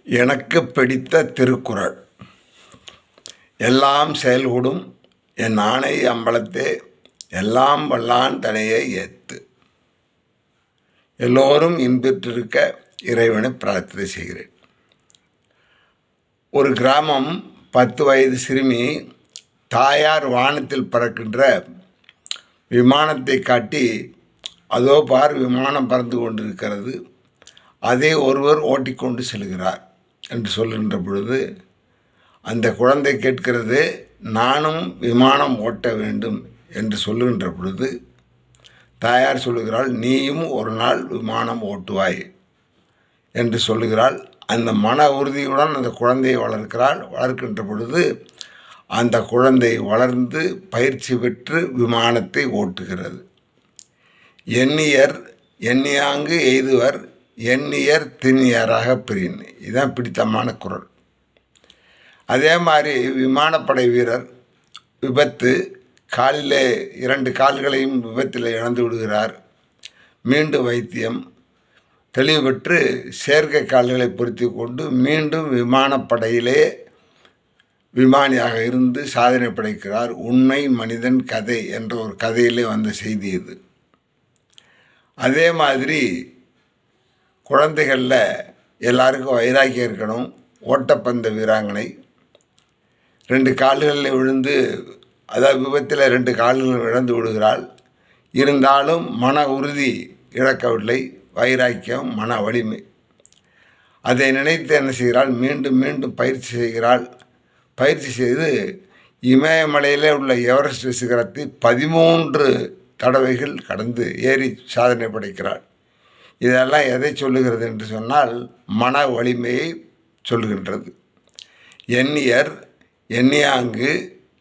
எனக்கு பிடித்த திருக்குறள். எல்லாம் செயல்கூடும் என் ஆணை அம்பலத்தே எல்லாம் வல்லான் தனையை ஏத்து. எல்லோரும் இன்பெற்றிருக்க இறைவனை பிரார்த்தனை செய்கிறேன். ஒரு கிராமம், 10 வயது சிறுமி தாயார் வானத்தில் பறக்கின்ற விமானத்தை காட்டி, அதோ பார் விமானம் பறந்து கொண்டிருக்கிறது, அதை ஒருவர் ஓட்டிக்கொண்டு செல்கிறார் என்று சொல்கின்ற பொழுது அந்த குழந்தை கேட்கிறது, நானும் விமானம் ஓட்ட வேண்டும் என்று சொல்லுகின்ற பொழுது தாயார் சொல்லுகிறாள், நீயும் ஒரு நாள் விமானம் ஓட்டுவாய் என்று சொல்லுகிறாள். அந்த மன உறுதியுடன் அந்த குழந்தையை வளர்க்கின்ற பொழுது அந்த குழந்தை வளர்ந்து பயிற்சி பெற்று விமானத்தை ஓட்டுகிறது. எண்ணியர் எண்ணியாங்கு எய்துவர் எண்ணியர் திண்ணியராக பிரின். இதுதான் பிடித்தமான குறள். அதே மாதிரி விமானப்படை வீரர் விபத்து, காலிலே 2 கால்களையும் விபத்தில் இழந்து விடுகிறார். மீண்டும் வைத்தியம் தெளிவு பெற்று செயற்கை கால்களை பொருத்தி கொண்டு மீண்டும் விமானப்படையிலே விமானியாக இருந்து சாதனை படைக்கிறார். உண்மை மனிதன் கதை என்ற ஒரு கதையிலே வந்த செய்தி இது. அதே மாதிரி குழந்தைகளில் எல்லாருக்கும் வைராக்கியம் இருக்கணும். ஓட்டப்பந்த வீராங்கனை 2 கால்களில் விழுந்து, அதாவது விபத்தில் 2 கால்கள் இழந்து விடுகிறாள். இருந்தாலும் மன உறுதி இழக்கவில்லை, வைராக்கியம், மன வலிமை. அதை நினைத்து என்ன செய்கிறாள், மீண்டும் மீண்டும் பயிற்சி செய்கிறாள். பயிற்சி செய்து இமயமலையில் உள்ள எவரெஸ்ட் சிகரத்தை 13 தடவைகள் கடந்து ஏறி சாதனை படைக்கிறாள். இதெல்லாம் எதை சொல்லுகிறது என்று சொன்னால், மன வலிமையை சொல்லுகின்றது. எண்ணியர் எண்ணியாங்கு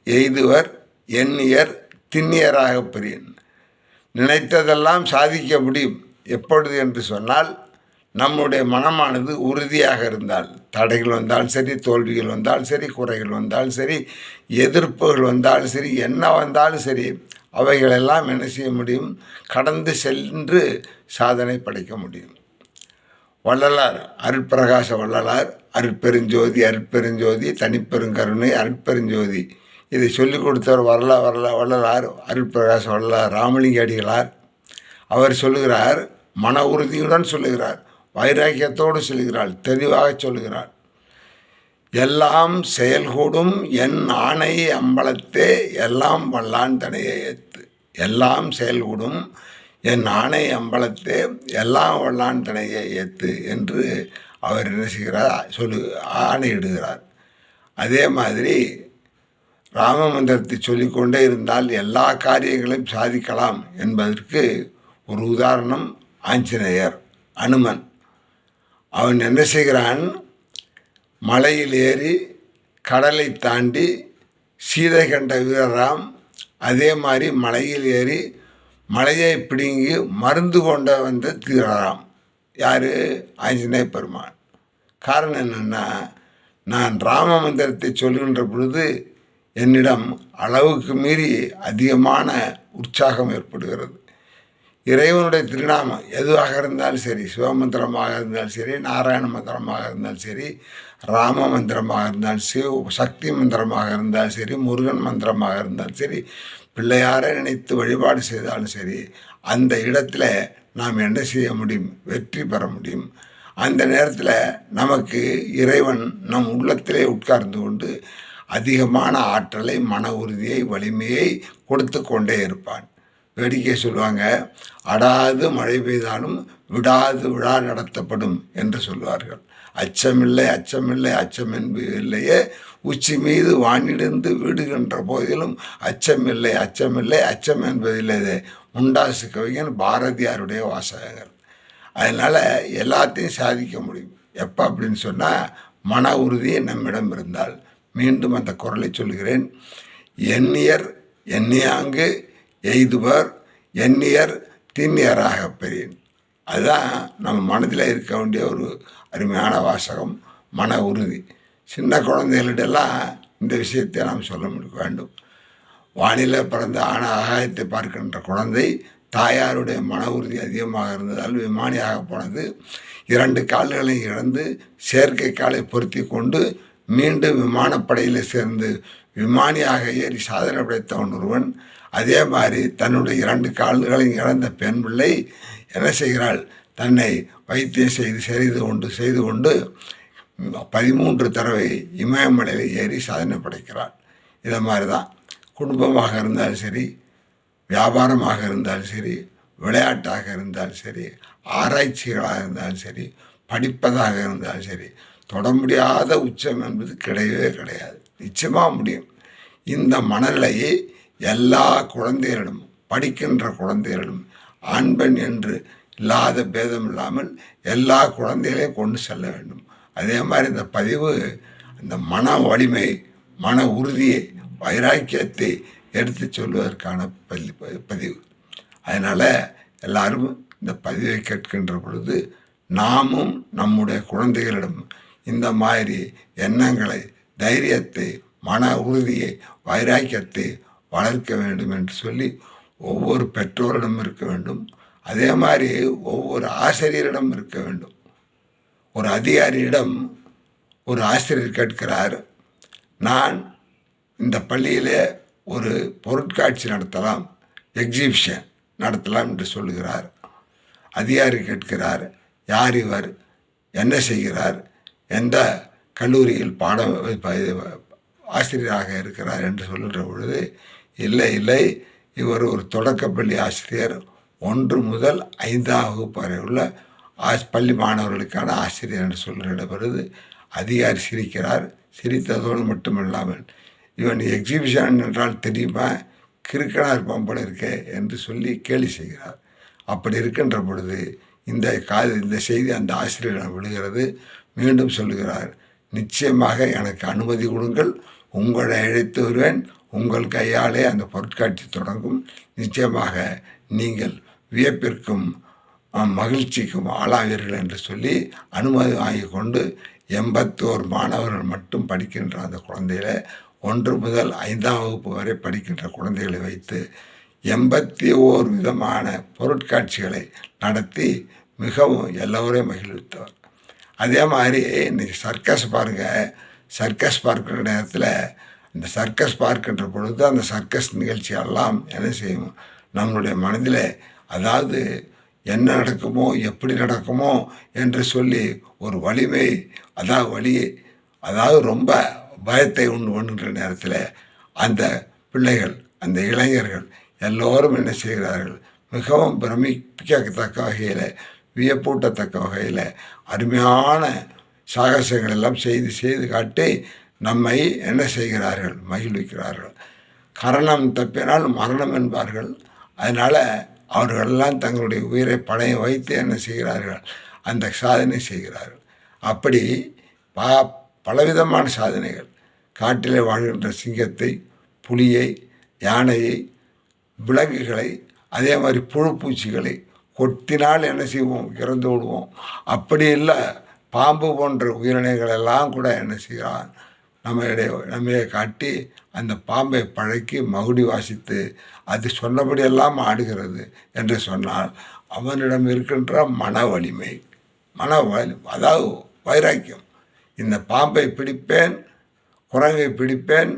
எய்துவர் எண்ணியர் திண்ணியராக பிரியன். நினைத்ததெல்லாம் சாதிக்க முடியும். எப்பொழுது என்று சொன்னால், நம்முடைய மனமானது உறுதியாக இருந்தால், தடைகள் வந்தாலும் சரி, தோல்விகள் வந்தாலும் சரி, குறைகள் வந்தாலும் சரி, எதிர்ப்புகள் வந்தாலும் சரி, என்ன வந்தாலும் சரி, அவைகளெல்லாம் என்ன செய்ய முடியும், கடந்து சென்று சாதனை படைக்க முடியும். வள்ளலார், அருட்பிரகாச வள்ளலார், அருட்பெருஞ்சோதி அருட்பெருஞ்சோதி தனிப்பெருங்கருணை அருட்பெருஞ்சோதி, இதை சொல்லிக் கொடுத்தவர் வள்ளலார், அருட்பிரகாச வள்ளலார் ராமலிங்க அடிகளார். அவர் சொல்லுகிறார், மன உறுதியுடன் சொல்லுகிறார், வைராக்கியத்தோடு சொல்லுகிறார், தெளிவாக சொல்லுகிறார். எல்லாம் செயல்கூடும் என் ஆணை அம்பலத்தே எல்லாம் வல்லான் தனையை ஏத்து. எல்லாம் செயல்கூடும் என் ஆணை அம்பலத்தே எல்லாம் வல்லான் தனையை ஏத்து என்று அவர் என்ன செய்கிறார், ஆணையிடுகிறார். அதே மாதிரி ராமமந்திரத்தை சொல்லிக்கொண்டே இருந்தால் எல்லா காரியங்களையும் சாதிக்கலாம் என்பதற்கு ஒரு உதாரணம் ஆஞ்சநேயர், அனுமன். அவன் என்ன செய்கிறான், மலையில் ஏறி கடலை தாண்டி சீதை கண்ட வீரராம். அதே மாதிரி மலையில் ஏறி மலையை பிடுங்கி மருந்து கொண்ட வந்த தீரராம். யார்? ஆஞ்சநேய பெருமான். காரணம் என்னென்னா, நான் ராம மந்திரத்தை சொல்கின்ற பொழுது என்னிடம் அளவுக்கு மீறி அதிகமான உற்சாகம் ஏற்படுகிறது. இறைவனுடைய திருநாமம் எதுவாக இருந்தாலும் சரி, சிவமந்திரமாக இருந்தாலும் சரி, நாராயண மந்திரமாக இருந்தாலும் சரி, ராம மந்திரமாக இருந்தாலும் சக்தி மந்திரமாக இருந்தாலும் சரி, முருகன் மந்திரமாக இருந்தாலும் சரி, பிள்ளையாரை நினைத்து வழிபாடு செய்தாலும் சரி, அந்த இடத்துல நாம் என்ன செய்ய முடியும், வெற்றி பெற முடியும். அந்த நேரத்தில் நமக்கு இறைவன் நம் உள்ளத்திலே உட்கார்ந்து கொண்டு அதிகமான ஆற்றலை, மன உறுதியை, வலிமையை கொடுத்து கொண்டே இருப்பான். வேடிக்கை சொல்லுவாங்க, அடாது மழை பெய்தாலும் விடாது விழா நடத்தப்படும் என்று சொல்வார்கள். அச்சமில்லை அச்சமில்லை அச்சம் என்பதில்லையே, உச்சி மீது வானிடிந்து வீடுகின்ற போதிலும் அச்சமில்லை அச்சமில்லை அச்சம் என்பதில்லையே முண்டாசு கவிஞன் பாரதியாருடைய வாசகங்கள். அதனால் எல்லாத்தையும் சாதிக்க முடியும். எப்போ அப்படின்னு சொன்னால், மன உறுதியை நம்மிடம் இருந்தால். மீண்டும் அந்த குறளை சொல்கிறேன், எண்ணியர் எண்ணியாங்கு எய்துவர் எண்ணியர் திண்ணியராக பெரியன். அதுதான் நம்ம மனதில் இருக்க வேண்டிய ஒரு அருமையான வாசகம், மன உறுதி. சின்ன குழந்தைகளிடெல்லாம் இந்த விஷயத்தை நாம் சொல்ல வேண்டும். வானிலை பிறந்த ஆகாயத்தை பார்க்கின்ற குழந்தை தாயாருடைய மன உறுதி அதிகமாக இருந்ததால் விமானியாக போனது. 2 கால்களை இழந்து செயற்கை காலை பொருத்தி கொண்டு மீண்டும் விமானப்படையில் சேர்ந்து விமானியாக ஏறி சாதனை படைத்தவன் ஒருவன். அதே மாதிரி தன்னுடைய 2 கால்களையும் இழந்த பெண் பிள்ளை என்ன செய்கிறாள்? தன்னை வைத்தியம் செய்து கொண்டு 13 தடவை இமயமலையில் ஏறி சாதனை படைக்கிறாள். இதை மாதிரி தான் குடும்பமாக இருந்தாலும் சரி, வியாபாரமாக இருந்தாலும் சரி, விளையாட்டாக இருந்தாலும் சரி, ஆராய்ச்சிகளாக இருந்தாலும் சரி, படிப்பதாக இருந்தாலும் சரி, தொட முடியாத உச்சம் என்பது கிடையவே கிடையாது. நிச்சயமாக முடியும். இந்த மனநிலையை எல்லா குழந்தைகளிடம், படிக்கின்ற குழந்தைகளிடம், ஆண் பெண் என்று இல்லாத பேதம் இல்லாமல் எல்லா குழந்தைகளையும் கொண்டு செல்ல வேண்டும். அதே மாதிரி இந்த பதிவு இந்த மன வலிமை, மன உறுதியை, வைராக்கியத்தை எடுத்து சொல்வதற்கான பதிவு. அதனால் எல்லாரும் இந்த பதிவை கேட்கின்ற பொழுது நாமும் நம்முடைய குழந்தைகளிடம் இந்த மாதிரி எண்ணங்களை, தைரியத்தை, மன உறுதியை, வைராக்கியத்தை வளர்க்க வேண்டும் என்று சொல்லி ஒவ்வொரு பெற்றோரிடம் இருக்க வேண்டும். அதே மாதிரி ஒவ்வொரு ஆசிரியரிடம் இருக்க வேண்டும். ஒரு அதிகாரியிடம் ஒரு ஆசிரியர் கேட்கிறார், நான் இந்த பள்ளியிலே ஒரு பொருட்காட்சி நடத்தலாம், எக்ஸிபிஷன் நடத்தலாம் என்று சொல்லுகிறார். அதிகாரி கேட்கிறார், யார் இவர், என்ன செய்கிறார், எந்த கல்லூரியில் ஆசிரியராக இருக்கிறார் என்று சொல்லுகிற பொழுது, இல்லை இவர் ஒரு தொடக்கப்பள்ளி ஆசிரியர், 1 முதல் 5ஆம் வகுப்பு வரை உள்ள பள்ளி மாணவர்களுக்கான ஆசிரியர் என்று சொல்லுகிற பொழுது அதிகாரி சிரிக்கிறார். சிரித்ததோடு மட்டுமில்லாமல், இவன் எக்ஸிபிஷன் என்றால் தெரியுமா, கிறுக்கனாக இருப்பான் போல இருக்கே என்று சொல்லி கேலி செய்கிறார். அப்படி இருக்கின்ற பொழுது இந்த செய்தி அந்த ஆசிரியரிடம் விழுகிறது. மீண்டும் சொல்லுகிறார், நிச்சயமாக எனக்கு அனுமதி கொடுங்கள், உங்களை அழைத்து வருவேன், உங்கள் கையாலே அந்த பொருட்காட்சி தொடங்கும், நிச்சயமாக நீங்கள் வியப்பிற்கும் மகிழ்ச்சிக்கும் ஆளாவீர்கள் என்று சொல்லி அனுமதி வாங்கி கொண்டு 81 மாணவர்கள் மட்டும் படிக்கின்ற அந்த குழந்தைகளை, 1 முதல் 5ஆம் வகுப்பு வரை படிக்கின்ற குழந்தைகளை வைத்து 81 விதமான பொருட்காட்சிகளை நடத்தி மிகவும் எல்லோரையும் மகிழ்வித்தவர். அதே மாதிரி இன்றைக்கி சர்க்கஸ் பாருங்கள். சர்க்கஸ் பார்க்கிற நேரத்தில் இந்த சர்க்கஸ் பார்க்கின்ற பொழுது அந்த சர்க்கஸ் நிகழ்ச்சியெல்லாம் என்ன செய்யும், நம்மளுடைய மனதில் அதாவது என்ன நடக்குமோ, எப்படி நடக்குமோ என்று சொல்லி ஒரு வலிமை, அதாவது ரொம்ப பயத்தை உண்டு பண்ணுகின்ற நேரத்தில் அந்த பிள்ளைகள், அந்த இளைஞர்கள் எல்லோரும் என்ன செய்கிறார்கள், மிகவும் பிரமிக்கத்தக்க வகையில், வியப்பூட்டத்தக்க வகையில் அருமையான சாகசங்கள் எல்லாம் செய்து காட்டி நம்மை என்ன செய்கிறார்கள், மகிழ்விக்கிறார்கள். கரணம் தப்பினால் மரணம் என்பார்கள். அதனால் அவர்களெல்லாம் தங்களுடைய உயிரை பணையம் வைத்து என்ன செய்கிறார்கள், அந்த சாதனை செய்கிறார்கள். அப்படி பலவிதமான சாதனைகள், காட்டிலே வாழ்கின்ற சிங்கத்தை, புலியை, யானையை, விலங்குகளை, அதே மாதிரி புழுப்பூச்சிகளை கொத்தினால் என்ன செய்வோம், இறந்து விடுவோம். அப்படி இல்லை, பாம்பு போன்ற உயிரினங்களெல்லாம் கூட என்ன செய்கிறான், நம்மையே காட்டி அந்த பாம்பை பழக்கி மகுடி வாசித்து அது சொன்னபடியெல்லாம் ஆடுகிறது என்று சொன்னால் அவனிடம் இருக்கின்ற மன வலிமை, அதாவது வைராக்கியம். இந்த பாம்பை பிடிப்பேன், குரங்கை பிடிப்பேன்,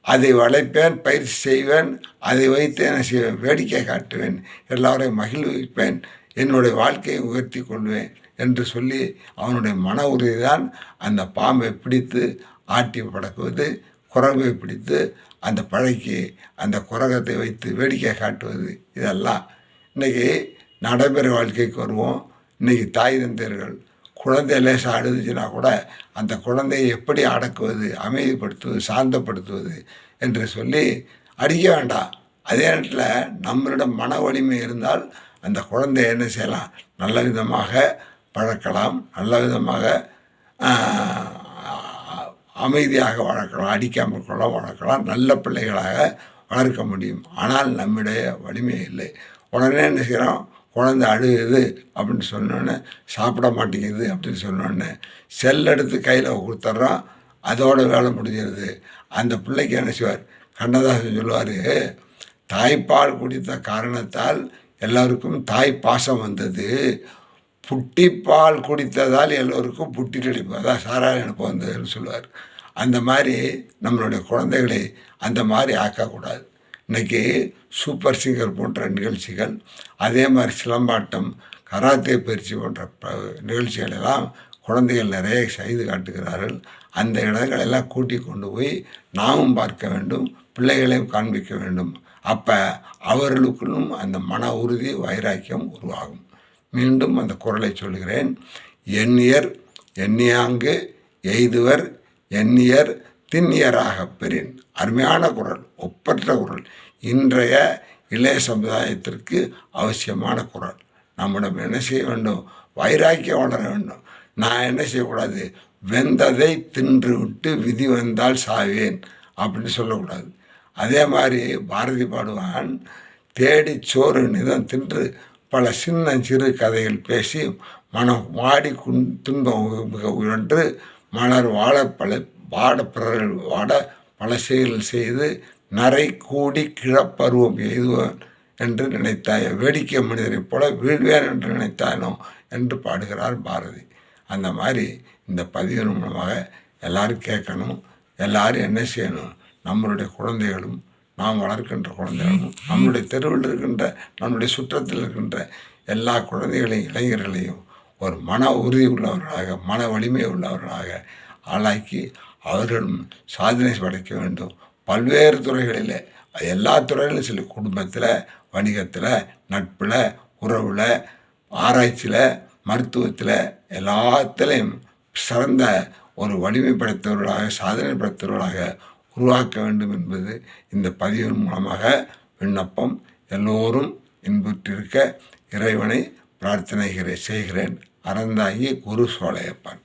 அதை வளைப்பேன், பயிற்சி செய்வேன், அதை வைத்து என்ன செய்வேன், வேடிக்கை காட்டுவேன், எல்லாரையும் மகிழ்விப்பேன், என்னுடைய வாழ்க்கையை உயர்த்தி கொள்வேன் என்று சொல்லி அவனுடைய மன உறுதிதான் அந்த பாம்பை பிடித்து ஆட்டி படக்குவது, குரங்கை பிடித்து அந்த பழக்கி அந்த குரங்கத்தை வைத்து வேடிக்கை காட்டுவது. இதெல்லாம் இன்றைக்கி நடைமுறை வாழ்க்கைக்கு வருவோம். இன்றைக்கி தாய் தந்தையர்கள் குழந்தை லேசாக அழுதுச்சுன்னா கூட அந்த குழந்தையை எப்படி அடக்குவது, அமைதிப்படுத்துவது, சாந்தப்படுத்துவது என்று சொல்லி அடிக்க வேண்டாம். அதே நேரத்தில் நம்மளிடம் மன வலிமை இருந்தால் அந்த குழந்தையை என்ன செய்யலாம், நல்ல விதமாக பழக்கலாம், நல்ல விதமாக அமைதியாக வளர்க்கலாம், அடிக்காமல் கொள்ள வளர்க்கலாம், நல்ல பிள்ளைகளாக வளர்க்க முடியும். ஆனால் நம்முடைய வலிமை இல்லை. உடனே என்ன செய்கிறோம், குழந்தை அழுகுது அப்படின்னு சொன்னோன்னே, சாப்பிட மாட்டேங்குது அப்படின்னு சொன்னோன்னே செல் எடுத்து கையில் கொடுத்துட்றோம், அதோட வேலை முடிஞ்சிருது. அந்த பிள்ளைக்கு என்ன செய்வார், கண்ணதாசன் சொல்லுவார், தாய்ப்பால் குடித்த காரணத்தால் எல்லாருக்கும் தாய் பாசம் வந்தது, புட்டிப்பால் குடித்ததால் எல்லோருக்கும் புட்டி கிடைக்கும், அதான் சாராய அனுப்ப வந்ததுன்னு சொல்லுவார். அந்த மாதிரி நம்மளுடைய குழந்தைகளை அந்த மாதிரி ஆக்கக்கூடாது. இன்றைக்கி சூப்பர் சிங்கர் போன்ற நிகழ்ச்சிகள், அதே மாதிரி சிலம்பாட்டம், கராத்தே பயிற்சி போன்ற நிகழ்ச்சிகள் எல்லாம் குழந்தைகள் நிறைய செய்து காட்டுகிறார்கள். அந்த இடங்களெல்லாம் கூட்டி கொண்டு போய் நாமும் பார்க்க வேண்டும், பிள்ளைகளையும் காண்பிக்க வேண்டும். அப்போ அவர்களுக்குள்ளும் அந்த மன உறுதி, வைராக்கியம் உருவாகும். மீண்டும் அந்த குறளை சொல்கிறேன். எண்ணியர் எண்ணியாங்கு எய்துவர் எண்ணியர் திண்ணியராக பெறின். அருமையான குறள், ஒப்பற்ற குறள். இன்றைய இளைய சமுதாயத்திற்கு அவசியமான குறள். நம்மிடம் என்ன செய்ய வேண்டும்? வைராக்கியம் வளர வேண்டும். நான் என்ன செய்யக்கூடாது? வெந்ததை தின்று விட்டு விதி வந்தால் சாவேன் அப்படின்னு சொல்லக்கூடாது. அதே மாதிரி பாரதி பாடுவான், தேடி சோறு நிதம் தின்று பல சின்ன சிறு கதைகள் பேசி மனம் வாடி துன்பம் மிக உழன்று மலர் வாட பிறர்கள் வாட பல செயல்கள் செய்து நரை கூடி கிழப்பருவம் எய்துவான் என்று நினைத்தாயோ, வேடிக்கை மனிதரைப் போல வீழ்வேன் என்று நினைத்தானோ என்று பாடுகிறார் பாரதி. அந்த மாதிரி இந்த பதிவின் மூலமாக எல்லோரும் கேட்கணும். எல்லோரும் என்ன செய்யணும்? நம்மளுடைய குழந்தைகளும், நாம் வளர்க்கின்ற குழந்தைகளும், நம்முடைய தெருவில் இருக்கின்ற, நம்முடைய சுற்றத்தில் இருக்கின்ற எல்லா குழந்தைகளையும், இளைஞர்களையும் ஒரு மன உறுதி உள்ளவர்களாக, மன வலிமை உள்ளவர்களாக ஆளாக்கி அவர்களும் சாதனை படைக்க வேண்டும். பல்வேறு துறைகளில், எல்லா துறையிலும் சொல்லி, குடும்பத்தில், வணிகத்தில், நட்பில், உறவில், ஆராய்ச்சியில், மருத்துவத்தில், எல்லாத்திலையும் சிறந்த ஒரு வலிமை படைத்தவர்களாக, சாதனை படைத்தவர்களாக உருவாக்க வேண்டும் என்பது இந்த பதிவின் மூலமாக விண்ணப்பம். எல்லோரும் இன்புற்றிருக்க இறைவனை பிரார்த்தனை செய்கிறேன். அறந்தாங்கி குரு சோலையப்பன்.